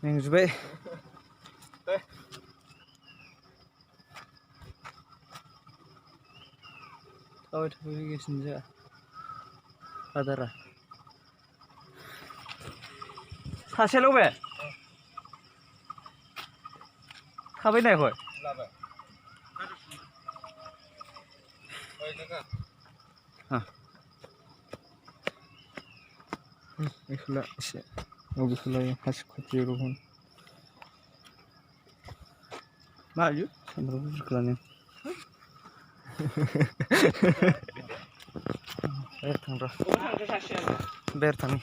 mengjubbai थाबाय थाफैगासिनो जोंहा आदारा सासेल' बे थाबायनायखय बेखौला एसे बेखौलाय हासि खाथि रुहुन मा आयु सामब्राम गुफुरखौ लानो बेर थांर' बेर थांनि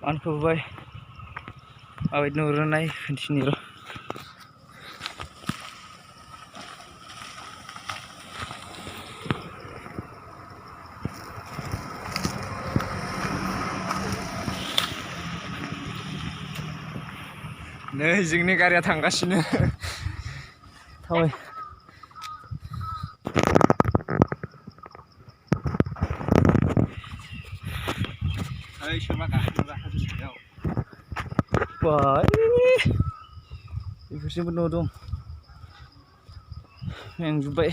मानखोबोबाय माबायदि नुहुरो खोन्थिनि र' नै जोंनि गारिया थांगासिनो थाबाय बाय बेफोरजोंबो न' दं mengjubbai